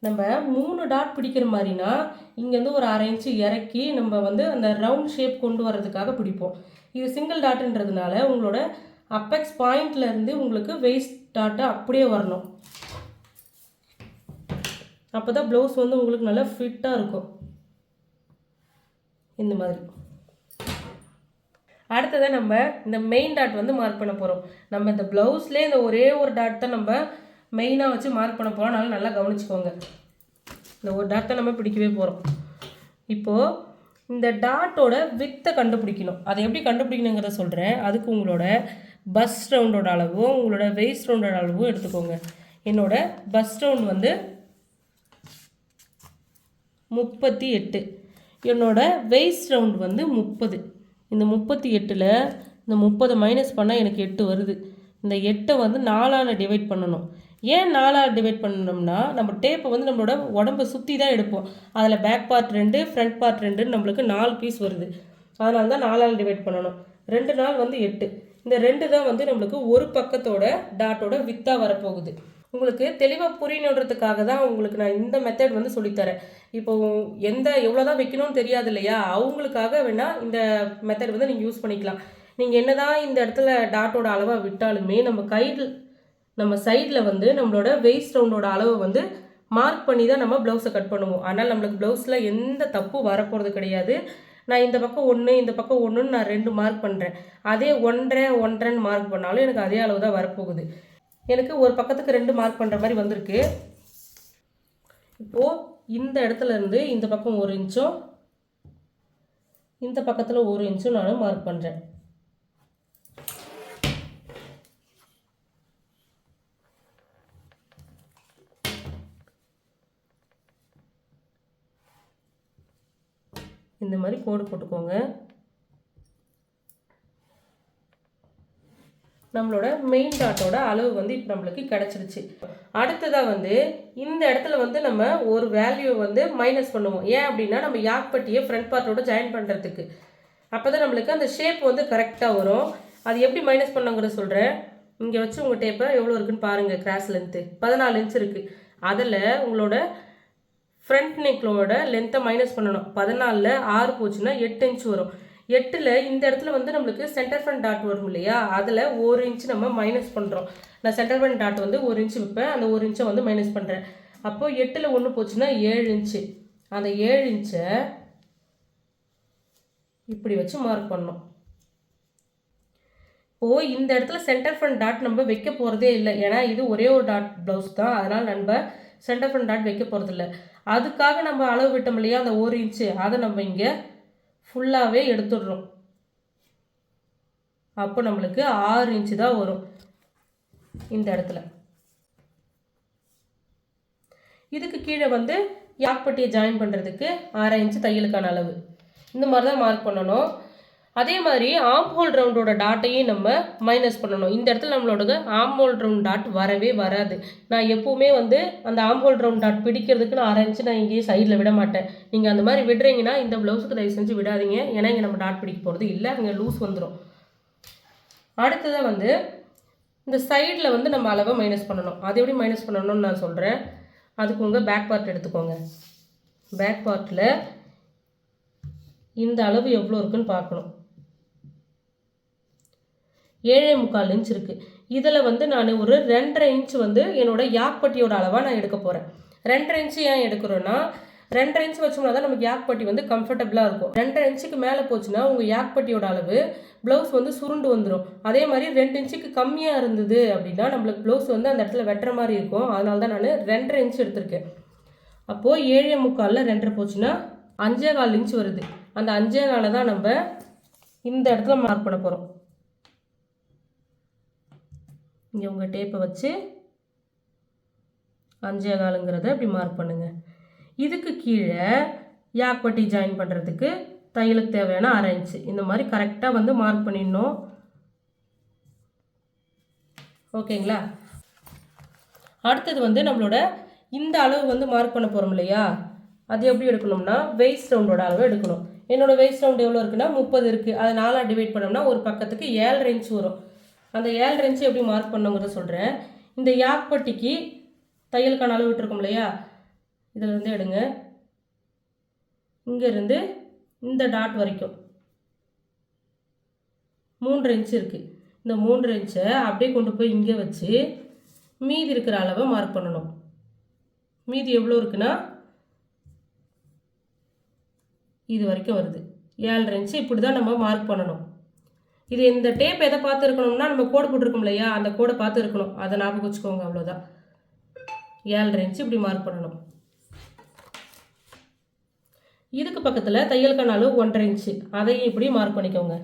நம்ம 3 டாட் பிடிக்கிற மாதிரினா இங்கேருந்து ஒரு 1/2 இன்ச்சு இறக்கி நம்ம வந்து அந்த ரவுண்ட் ஷேப் கொண்டு வர்றதுக்காக பிடிப்போம். இது சிங்கிள் டாட்டுன்றதுனால உங்களோட அப்பெக்ஸ் பாயிண்ட்லேருந்து உங்களுக்கு வெயிஸ்ட் டாட்டு அப்படியே வரணும். அப்போ தான் ப்ளவுஸ் வந்து உங்களுக்கு நல்லா ஃபிட்டாக இருக்கும். இந்த மாதிரி அடுத்ததாக நம்ம இந்த மெயின் டாட் வந்து மார்க் பண்ண போகிறோம். நம்ம இந்த ப்ளவுஸ்லேயே இந்த ஒரே ஒரு டாட் தான் நம்ம மெயினாக வச்சு மார்க் பண்ண போகிறோம். அதனால் நல்லா கவனிச்சுக்கோங்க. இந்த ஒரு டாட் தான் நம்ம பிடிக்கவே போகிறோம். இப்போது இந்த டாட்டோட வித்தை கண்டுபிடிக்கணும். அதை எப்படி கண்டுபிடிக்கணுங்கிறத சொல்கிறேன். அதுக்கு உங்களோட பஸ்ட் ரவுண்டோட அளவும் உங்களோட வெயிஸ்ட் ரவுண்டோட அளவும் எடுத்துக்கோங்க. என்னோட பஸ்ட் ரவுண்ட் வந்து 38, என்னோட வெயிஸ்ட் ரவுண்ட் வந்து 30. இந்த 38ல் இந்த 30 மைனஸ் பண்ணால் எனக்கு 8 வருது. இந்த 8ஐ வந்து 4ஆல் டிவைட் பண்ணணும். ஏன் 4ஆல் டிவைட் பண்ணணும்னா நம்ம டேப்பை வந்து நம்மளோட உடம்பை சுற்றி தான் எடுப்போம். அதில் பேக் பார்ட் 2 ஃப்ரண்ட் பார்ட் 2 நம்மளுக்கு 4 பீஸ் வருது. அதனால தான் 4ஆல் டிவைட் பண்ணணும். 2 நாள் வந்து 8. இந்த 2 தான் வந்து நம்மளுக்கு ஒரு பக்கத்தோட டாட்டோட வித்தாக வரப்போகுது. உங்களுக்கு தெளிவாக புரியணுன்றதுக்காக தான் உங்களுக்கு நான் இந்த மெத்தட் வந்து சொல்லித்தரேன். இப்போது எவ்வளோ தான் வைக்கணும்னு தெரியாது இல்லையா, அவங்களுக்காக வேணால் இந்த மெத்தட் வந்து நீங்கள் யூஸ் பண்ணிக்கலாம். நீங்கள் என்ன தான் இந்த இடத்துல டாட்டோட அளவாக விட்டாலுமே நம்ம சைடில் வந்து நம்மளோட வெயிஸ்ட் ரவுண்டோட அளவை வந்து மார்க் பண்ணி தான் நம்ம ப்ளவுஸை கட் பண்ணுவோம். ஆனால் நம்மளுக்கு ப்ளவுஸில் எந்த தப்பும் வரப்போகிறது கிடையாது. நான் இந்த பக்கம் 1 இந்த பக்கம் 1ன்னு நான் 2 மார்க் பண்ணுறேன். அதே 1.5 மார்க் பண்ணாலும் எனக்கு அதே அளவு தான் வரப்போகுது. எனக்கு ஒரு பக்கத்துக்கு 2 மார்க் பண்ணுற மாதிரி வந்திருக்கு. இப்போது இந்த இடத்துல இருந்து இந்த பக்கம் 1 இன்ச்சும் இந்த பக்கத்தில் 1 இன்ச்சும் நான் மார்க் பண்ணுறேன். இந்த மாதிரி கோடு போட்டுக்கோங்க. நம்மளோட மெயின் டாட்டோட அளவு வந்து இப்போ நம்மளுக்கு கிடச்சிருச்சு. அடுத்ததாக வந்து இந்த இடத்துல வந்து நம்ம ஒரு வேல்யூ வந்து மைனஸ் பண்ணுவோம். ஏன் அப்படின்னா நம்ம யாக்பட்டியை ஃப்ரண்ட் பார்ட்டோட ஜாயின் பண்ணுறதுக்கு. அப்போ தான் நம்மளுக்கு அந்த ஷேப் வந்து கரெக்டாக வரும். அது எப்படி மைனஸ் பண்ணுங்கிறத சொல்கிறேன். இங்கே வச்சு உங்கள் டேப்பை எவ்வளோ இருக்குன்னு பாருங்கள். கிராஸ் லென்த்து 14 இன்ச் இருக்குது. அதில் உங்களோட ஃப்ரண்ட் நெக்லோட லென்த்தை மைனஸ் பண்ணணும். 14ல் 6 போச்சுன்னா 8 இன்ச் வரும். 8ல் இந்த இடத்துல வந்து நம்மளுக்கு சென்டர் ஃப்ரண்ட் டாட் வரும் இல்லையா, அதில் 1 இன்ச் நம்ம மைனஸ் பண்ணுறோம். நான் சென்டர் ஃப்ரண்ட் டாட் வந்து 1 இன்ச் வைப்பேன். அந்த 1 இன்ச்சை வந்து மைனஸ் பண்ணுறேன். அப்போது 8ல் 1 போச்சுன்னா 7 இன்ச்சு. அந்த 7 இன்ச்சை இப்படி வச்சு மார்க் பண்ணணும். இந்த இடத்துல சென்டர் ஃப்ரண்ட் டாட் நம்ம வைக்க போகிறதே இல்லை. ஏன்னா இது ஒரே ஒரு டாட் ப்ளவுஸ் தான். அதனால் நம்ம சென்டர் ஃப்ரண்ட் டாட் வைக்க போகிறதில்ல. அதுக்காக நம்ம அளவு விட்டோம் இல்லையா, அந்த 1 இன்ச்சு அதை நம்ம இங்கே ஃபுல்லாகவே எடுத்துடுறோம். அப்போ நம்மளுக்கு 6 இன்ச்சு தான் வரும் இந்த இடத்துல. இதுக்கு கீழே வந்து யாக்பட்டியை ஜாயின் பண்ணுறதுக்கு 1/2 இன்ச்சு தையலுக்கான அளவு. இந்த மாதிரி தான் மார்க் பண்ணணும். அதே மாதிரி ஆம் ஹோல் ரவுண்டோட டாட்டையும் நம்ம மைனஸ் பண்ணணும். இந்த இடத்துல நம்மளோட ஆம் ஹோல் ரவுண்ட் டாட் வரவே வராது. நான் எப்போவுமே வந்து அந்த ஆம் ஹோல் ரவுண்ட் டாட் பிடிக்கிறதுக்கு நான் 1/2 இன்ச்சு நான் இங்கேயே சைடில் விட மாட்டேன். நீங்கள் அந்த மாதிரி விடுறீங்கன்னா இந்த ப்ளவுஸுக்கு தயவு செஞ்சு விடாதீங்க. ஏன்னா இங்கே நம்ம டாட் பிடிக்க போகிறது இல்லை, அங்கே லூஸ் வந்துடும். அடுத்ததாக வந்து இந்த சைடில் வந்து நம்ம அளவை மைனஸ் பண்ணணும். அது எப்படி மைனஸ் பண்ணணும்னு நான் சொல்கிறேன். அதுக்கு உங்கள் பேக் பார்ட் எடுத்துக்கோங்க. பேக் பார்ட்டில் இந்த அளவு எவ்வளோ இருக்குன்னு பார்க்கணும். 7.25 இன்ச் இருக்குது. இதில் வந்து நான் ஒரு 2.5 இன்ச் வந்து என்னோட யாக்பட்டியோட அளவாக நான் எடுக்க போகிறேன். 2.5 இன்ச்சு ஏன் எடுக்கிறோன்னா 2.5 இன்ச் வச்சோம்னா தான் நமக்கு யாக்பட்டி வந்து கம்ஃபர்டபுளாக இருக்கும். 2.5 இன்ச்சுக்கு மேலே போச்சுன்னா உங்கள் யாக்பட்டியோட அளவு ப்ளவுஸ் வந்து சுருண்டு வந்துடும். அதே மாதிரி 2 இன்ச்சுக்கு கம்மியாக இருந்தது அப்படின்னா நம்மளுக்கு ப்ளவுஸ் வந்து அந்த இடத்துல வெட்டுற மாதிரி இருக்கும். அதனால தான் நான் 2.5 இன்ச் எடுத்திருக்கேன். அப்போது 7.25 2.5 போச்சுன்னா 5.25 இன்ச் வருது. அந்த 5.25 தான் நம்ம இந்த இடத்துல மார்க் பண்ண போகிறோம். இங்கே உங்கள் டேப்பை வச்சு 5.25ங்கிறத இப்படி மார்க் பண்ணுங்கள். இதுக்கு கீழே யாக்பட்டி ஜாயின் பண்ணுறதுக்கு தையலுக்கு தேவையான 1/2 இன்ச்சு இந்த மாதிரி கரெக்டாக வந்து மார்க் பண்ணிடணும். ஓகேங்களா? அடுத்தது வந்து நம்மளோட இந்த அளவு வந்து மார்க் பண்ண போகிறோம் இல்லையா, அது எப்படி எடுக்கணும்னா வெயிஸ்ட் ரவுண்டோட அளவு எடுக்கணும். என்னோட வெயிஸ்ட் ரவுண்ட் எவ்வளோ இருக்குன்னா 30 இருக்குது. அதை 4ஆக டிவைட் பண்ணோம்னா ஒரு பக்கத்துக்கு 7.5 இன்ச் வரும். அந்த 7.5 இன்ச்சு எப்படி மார்க் பண்ணுங்கிறத சொல்கிறேன். இந்த யாக்பட்டிக்கு தையலுக்கான அளவு விட்டுருக்கோம் இல்லையா, இதிலேருந்து எடுங்க. இங்கேருந்து இந்த டாட் வரைக்கும் 3.5 இன்ச்சு இருக்குது. இந்த 3.5 இன்ச்சை அப்படியே கொண்டு போய் இங்கே வச்சு மீதி இருக்கிற அளவை மார்க் பண்ணணும். மீதி எவ்வளோ இருக்குன்னா இது வரைக்கும் வருது. 7.5 இன்ச்சு இப்படி தான் நம்ம மார்க் பண்ணணும். இது இந்த டேப் எதை பார்த்து இருக்கணும்னா நம்ம கோடு போட்டிருக்கோம் இல்லையா, அந்த கோடை பார்த்து இருக்கணும். அதை ஞாபகம் வச்சுக்கோங்க. அவ்வளோதான். 7.5 இன்ச்சு இப்படி மார்க் பண்ணணும். இதுக்கு பக்கத்தில் தையலுக்கான அளவு 1.5 இன்ச்சு, அதையும் இப்படி மார்க் பண்ணிக்கோங்க.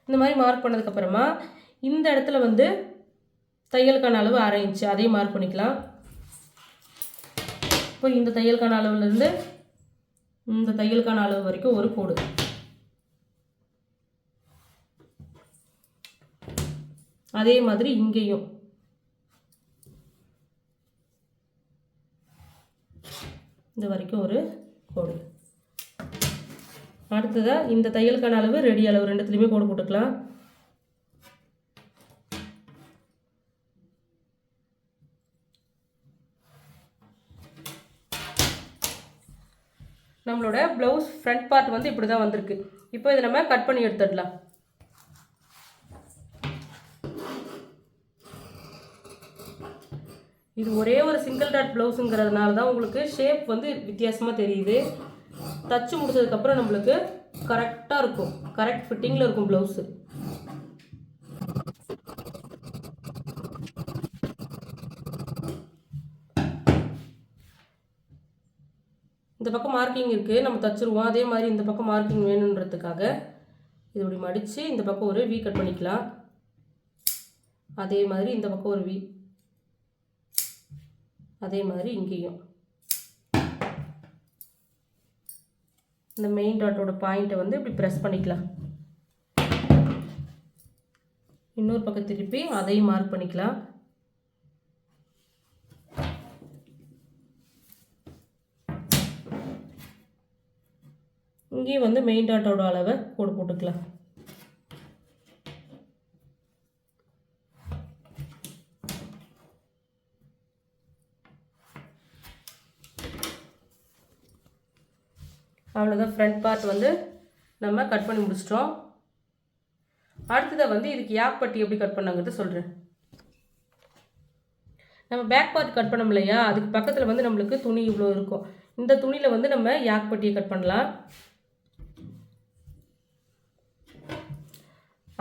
இந்த மாதிரி மார்க் பண்ணதுக்கப்புறமா இந்த இடத்துல வந்து தையலுக்கான அளவு 1/2 இன்ச்சு, அதையும் மார்க் பண்ணிக்கலாம். இப்போ இந்த தையலுக்கான அளவுலேருந்து இந்த தையலுக்கான அளவு வரைக்கும் ஒரு கோடு. அதே மாதிரி இங்கேயும் இந்த வரைக்கும் ஒரு கோடு. அடுத்ததாக இந்த தையலுக்கான அளவு ரெடி அளவு ரெண்டுத்துலேயுமே கோடு போட்டுக்கலாம். நம்மளோட ப்ளவுஸ் ஃப்ரண்ட் பார்ட் வந்து இப்படி தான் வந்திருக்கு. இப்போ இதை நம்ம கட் பண்ணி எடுத்துடலாம். இது ஒரே ஒரு சிங்கிள் டாட் ப்ளவுஸுங்கிறதுனால தான் உங்களுக்கு ஷேப் வந்து வித்தியாசமாக தெரியுது. தச்சு முடிச்சதுக்கப்புறம் நம்மளுக்கு கரெக்டாக இருக்கும், கரெக்ட் ஃபிட்டிங்கில் இருக்கும் ப்ளவுஸு. இந்த பக்கம் மார்க்கிங் இருக்குது, நம்ம தச்சுருவோம். அதே மாதிரி இந்த பக்கம் மார்க்கிங் வேணுன்றதுக்காக இது இப்படி மடித்து இந்த பக்கம் ஒரு வி கட் பண்ணிக்கலாம். அதே மாதிரி இந்த பக்கம் ஒரு வி, அதே மாதிரி இங்கேயும் இந்த மெயின் டாட்டோட பாயிண்ட்டை வந்து இப்படி ப்ரெஸ் பண்ணிக்கலாம். இன்னொரு பக்கம் திருப்பி அதையும் மார்க் பண்ணிக்கலாம். இங்கேயும் வந்து மெயின் டாட்டோட அளவை கோடு போட்டுக்கலாம். அவ்வளோதான். ஃப்ரண்ட் பார்ட் வந்து நம்ம கட் பண்ணி முடிச்சிட்டோம். அடுத்ததை வந்து இதுக்கு யாக்பட்டி எப்படி கட் பண்ணாங்கிறத சொல்கிறேன். நம்ம பேக் பார்ட் கட் பண்ணோம் இல்லையா, அதுக்கு பக்கத்தில் வந்து நம்மளுக்கு துணி இவ்வளோ இருக்கும். இந்த துணியில் வந்து நம்ம யாக்பட்டியை கட் பண்ணலாம்.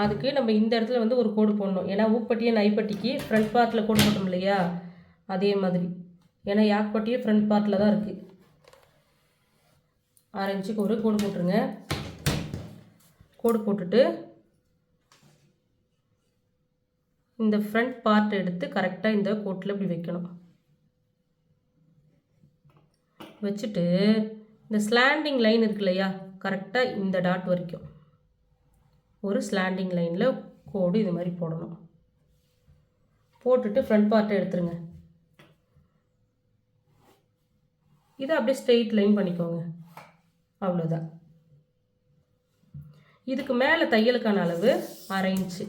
அதுக்கு நம்ம இந்த இடத்துல வந்து ஒரு கோடு போடணும். ஏன்னா ஊப்பட்டியை நைப்பட்டிக்கு ஃப்ரண்ட் பார்ட்டில் கோடு போட்டோம் இல்லையா, அதே மாதிரி. ஏன்னா யாக்பட்டியே ஃப்ரண்ட் பார்ட்டில் தான் இருக்குது. 1/2 இன்ச்சுக்கு ஒரு கோடு போட்டுருங்க. கோடு போட்டுட்டு இந்த ஃப்ரண்ட் பார்ட் எடுத்து கரெக்டாக இந்த கோட்டில் இப்படி வைக்கணும். வச்சுட்டு இந்த ஸ்லாண்டிங் லைன் இருக்கு இல்லையா, கரெக்டாக இந்த டாட் வரைக்கும் ஒரு ஸ்லாண்டிங் லைனில் கோடு இது மாதிரி போடணும். போட்டுட்டு ஃப்ரண்ட் பார்ட்டை எடுத்துருங்க. இதை அப்படியே ஸ்ட்ரெயிட் லைன் பண்ணிக்கோங்க. அவ்வளோதான். இதுக்கு மேலே தையலுக்கான அளவு 1/2 இன்ச்சு.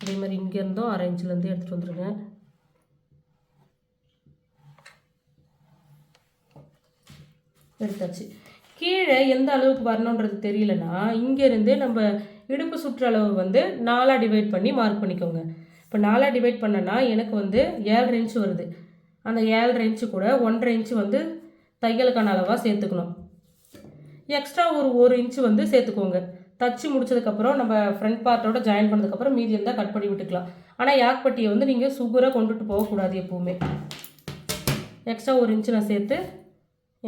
அதே மாதிரி இங்கேருந்தும் 1/2 இன்ச்சிலேருந்து எடுத்துகிட்டு வந்துடுங்க. எடுத்தாச்சு. கீழே எந்த அளவுக்கு வரணுன்றது தெரியலனா இங்கேருந்து நம்ம இடுப்பு சுற்றளவு வந்து 4ஆக டிவைட் பண்ணி மார்க் பண்ணிக்கோங்க. இப்போ 4ஆக டிவைட் பண்ணனா எனக்கு வந்து 7.5 இன்ச்சு வருது. அந்த 7.5 இன்ச்சு கூட 1.5 இன்ச்சு வந்து தையலுக்கான அளவாக சேர்த்துக்கணும். எக்ஸ்ட்ரா ஒரு 1 இன்ச்சு வந்து சேர்த்துக்கோங்க. தச்சு முடிச்சதுக்கப்புறம் நம்ம ஃப்ரண்ட் பார்ட்டோட ஜாயின் பண்ணதுக்கப்புறம் மீதி இருந்தால் கட் பண்ணி விட்டுக்கலாம். ஆனால் யாக்பட்டியை வந்து நீங்கள் சுகராக கொண்டுட்டு போகக்கூடாது எப்போவுமே. எக்ஸ்ட்ரா 1 இன்ச்சு நான் சேர்த்து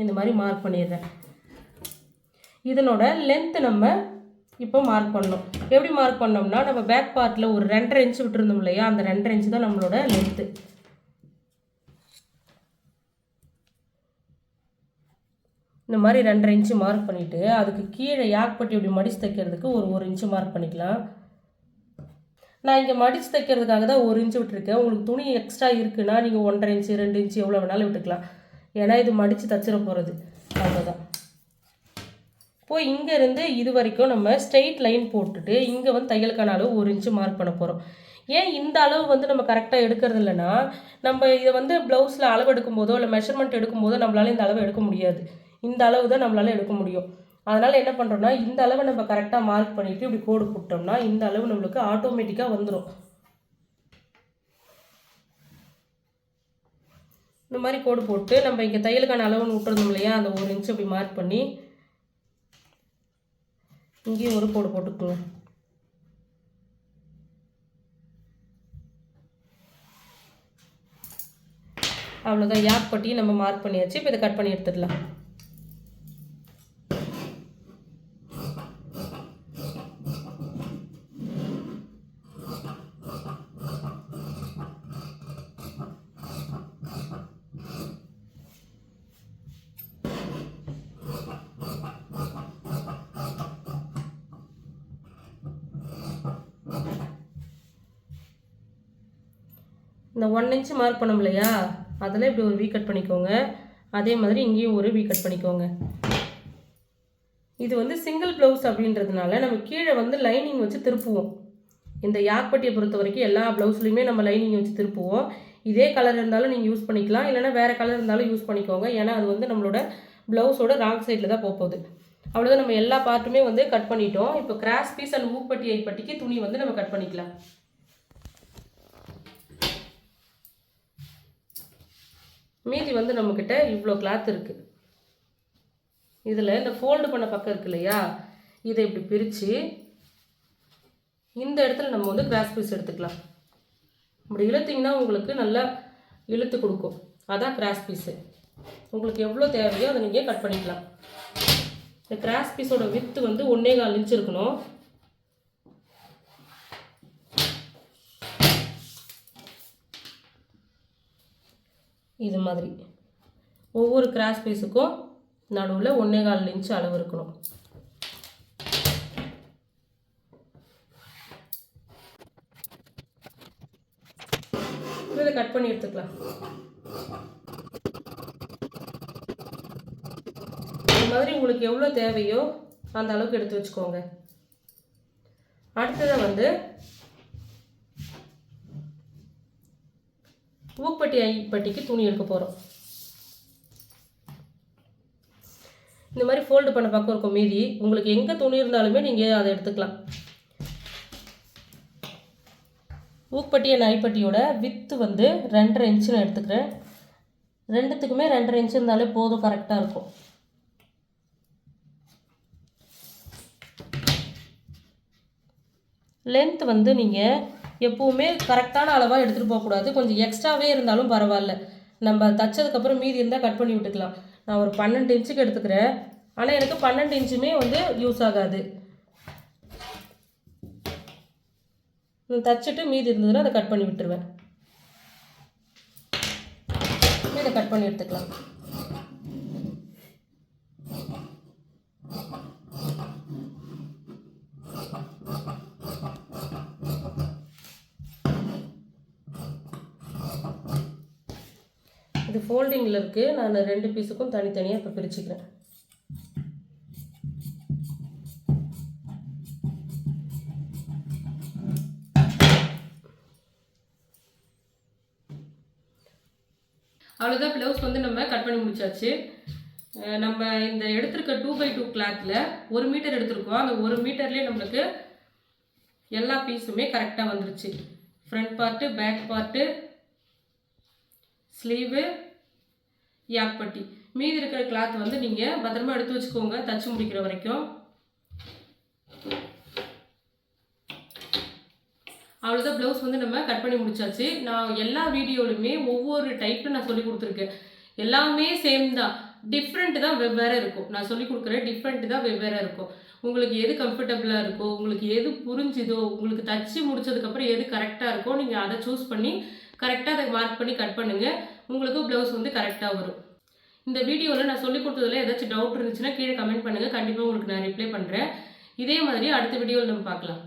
இந்த மாதிரி மார்க் பண்ணிடுறேன். இதனோட லென்த்து நம்ம இப்போ மார்க் பண்ணணும். எப்படி மார்க் பண்ணோம்னா நம்ம பேக் பார்ட்டில் ஒரு 2.5 இன்ச்சு விட்டுருந்தோம் இல்லையா, அந்த 2.5 இன்ச்சு தான் நம்மளோட லென்த்து. இந்த மாதிரி 2.5 இன்ச்சு மார்க் பண்ணிவிட்டு அதுக்கு கீழே யாக்பட்டி இப்படி மடித்து தைக்கிறதுக்கு ஒரு 1 இன்ச்சு மார்க் பண்ணிக்கலாம். நான் இங்கே மடித்து தைக்கிறதுக்காக தான் 1 இன்ச்சு விட்டுருக்கேன். உங்களுக்கு துணி எக்ஸ்ட்ரா இருக்குன்னா நீங்கள் 1.5 இன்ச்சு 2 இன்ச்சு எவ்வளோ வேணாலும் விட்டுக்கலாம். ஏன்னா இது மடித்து தச்சிட போகிறது. அவ்வளோதான். இப்போது இங்கேருந்து இது வரைக்கும் நம்ம ஸ்ட்ரெயிட் லைன் போட்டுட்டு இங்கே வந்து தையலுக்கான அளவு 1 இன்ச்சு மார்க் பண்ண போகிறோம். ஏன் இந்த அளவு வந்து நம்ம கரெக்டாக எடுக்கிறது இல்லைன்னா, நம்ம இதை வந்து ப்ளவுஸில் அளவு எடுக்கும் போதோ இல்லை மெஷர்மெண்ட் எடுக்கும் போதோ நம்மளால் இந்த அளவு எடுக்க முடியாது. இந்த அளவு தான் நம்மளால் எடுக்க முடியும். அதனால் என்ன பண்ணுறோன்னா இந்த அளவை நம்ம கரெக்டாக மார்க் பண்ணிவிட்டு இப்படி கோடு போட்டோம்னா இந்த அளவு நம்மளுக்கு ஆட்டோமேட்டிக்காக வந்துடும். இந்த மாதிரி கோடு போட்டு நம்ம இங்கே தையலுக்கான அளவுன்னு விட்டுருந்தோம் இல்லையா, அந்த 1 இன்ச்சு அப்படி மார்க் பண்ணி இங்கேயும் ஒரு கோடு போட்டுக்கோங்க. அவ்வளோதான். யாக்பட்டியும் நம்ம மார்க் பண்ணியாச்சு. இப்போ இதை கட் பண்ணி எடுத்துடலாம். இந்த 1 இன்ச்சு மார்க் பண்ணோம் இல்லையா, அதில் இப்படி ஒரு வீ கட் பண்ணிக்கோங்க. அதே மாதிரி இங்கேயும் ஒரு வீ கட் பண்ணிக்கோங்க. இது வந்து சிங்கிள் ப்ளவுஸ் அப்படின்றதுனால நம்ம கீழே வந்து லைனிங் வச்சு திருப்புவோம். இந்த யாக்பட்டியை பொறுத்த வரைக்கும் எல்லா ப்ளவுஸ்லையுமே நம்ம லைனிங் வச்சு திருப்புவோம். இதே கலர் இருந்தாலும் நீங்கள் யூஸ் பண்ணிக்கலாம், இல்லைனா வேறு கலர் இருந்தாலும் யூஸ் பண்ணிக்கோங்க. ஏன்னா அது வந்து நம்மளோட ப்ளவுஸோட ராங் சைடில் தான் போகுது. அவ்வளோதான். நம்ம எல்லா பார்ட்டுமே வந்து கட் பண்ணிட்டோம். இப்போ கிராஸ் பீஸ் அண்ட் ஊப்பட்டி ஐப்பட்டிக்கு துணி வந்து நம்ம கட் பண்ணிக்கலாம். மீதி வந்து நம்மக்கிட்ட இவ்வளோ கிளாத் இருக்குது. இதில் இந்த ஃபோல்டு பண்ண பக்கம் இருக்கு இல்லையா, இதை இப்படி பிரித்து இந்த இடத்துல நம்ம வந்து கிராஸ் பீஸ் எடுத்துக்கலாம். இப்படி இழுத்திங்கன்னா உங்களுக்கு நல்லா இழுத்து கொடுக்கும். அதான் கிராஸ் பீஸு. உங்களுக்கு எவ்வளோ தேவையோ அதை நீங்கள் கட் பண்ணிக்கலாம். இந்த கிராஸ் பீஸோட வித்து வந்து 1.25 இன்ச்சு இருக்கணும். இது மாதிரி ஒவ்வொரு கிராஸ் பீஸுக்கும் நடுவில் 1.25 இன்ச்சு அளவு இருக்கணும். இதை கட் பண்ணி எடுத்துக்கலாம். இந்த மாதிரி உங்களுக்கு எவ்வளோ தேவையோ அந்த அளவுக்கு எடுத்து வச்சுக்கோங்க. அடுத்ததை வந்து ஊப்பட்டி ஐப்பட்டிக்கு துணி எடுக்க போகிறோம். இந்த மாதிரி ஃபோல்டு பண்ண பக்கம் இருக்கும் மீதி. உங்களுக்கு எங்கே துணி இருந்தாலுமே நீங்கள் அதை எடுத்துக்கலாம். ஊப்பட்டி அண்ட் ஐப்பட்டியோட வித்து வந்து 2.5 இன்ச்சு நான் எடுத்துக்கிறேன். ரெண்டுத்துக்குமே 2.5 இன்ச்சு இருந்தாலே போதும், கரெக்டாக இருக்கும். லென்த் வந்து நீங்கள் எப்போவுமே கரெக்டான அளவாக எடுத்துகிட்டு போகக்கூடாது. கொஞ்சம் எக்ஸ்ட்ராவே இருந்தாலும் பரவாயில்ல. நம்ம தைச்சதுக்கப்புறம் மீதி இருந்தால் கட் பண்ணி விட்டுக்கலாம். நான் ஒரு 12 இன்ச்சுக்கு எடுத்துக்கிறேன். ஆனால் எனக்கு 12 இன்ச்சுமே வந்து யூஸ் ஆகாது. தச்சுட்டு மீதி இருந்ததுன்னா அதை கட் பண்ணி விட்டுருவேன். இதை கட் பண்ணி எடுத்துக்கலாம். இது ஃபோல்டிங்கில் இருக்குது. நான் 2 பீஸுக்கும் தனித்தனியாக இப்போ பிரிச்சுக்கிறேன். அவ்வளோதான், ப்ளவுஸ் வந்து நம்ம கட் பண்ணி முடிச்சாச்சு. நம்ம இந்த எடுத்திருக்க 2x2 கிளாத்தில் 1 மீட்டர் எடுத்திருக்கோம். அந்த 1 மீட்டர்லேயே நம்மளுக்கு எல்லா பீஸுமே கரெக்டாக வந்துருச்சு. Front part, back part, sleeve, யாக்பட்டி. மீதி இருக்கிற கிளாத் வந்து நீங்கள் பத்திரமா எடுத்து வச்சுக்கோங்க தச்சு முடிக்கிற வரைக்கும். அவ்வளோதான், ப்ளவுஸ் வந்து நம்ம கட் பண்ணி முடிச்சாச்சு. நான் எல்லா வீடியோலையுமே ஒவ்வொரு டைப்பில் நான் சொல்லி கொடுத்துருக்கேன். எல்லாமே சேம் தான், டிஃப்ரெண்ட் தான் வெவ்வேறு இருக்கும். நான் சொல்லி கொடுக்குற டிஃப்ரெண்ட் தான் வெவ்வேறு இருக்கும். உங்களுக்கு எது கம்ஃபர்டபுளாக இருக்கோ, உங்களுக்கு எது புரிஞ்சுதோ, உங்களுக்கு தச்சு முடிச்சதுக்கப்புறம் எது கரெக்டாக இருக்கோ நீங்கள் அதை சூஸ் பண்ணி கரெக்டாக அதை மார்க் பண்ணி கட் பண்ணுங்கள். உங்களுக்கு ப்ளவுஸ் வந்து கரெக்டாக வரும். இந்த வீடியோவில் நான் சொல்லி கொடுத்ததில் ஏதாச்சும் டவுட் இருந்துச்சுன்னா கீழே கமெண்ட் பண்ணுங்கள். கண்டிப்பாக உங்களுக்கு நான் ரிப்ளை பண்ணுறேன். இதே மாதிரி அடுத்த வீடியோவில் நம்ம பார்க்கலாம்.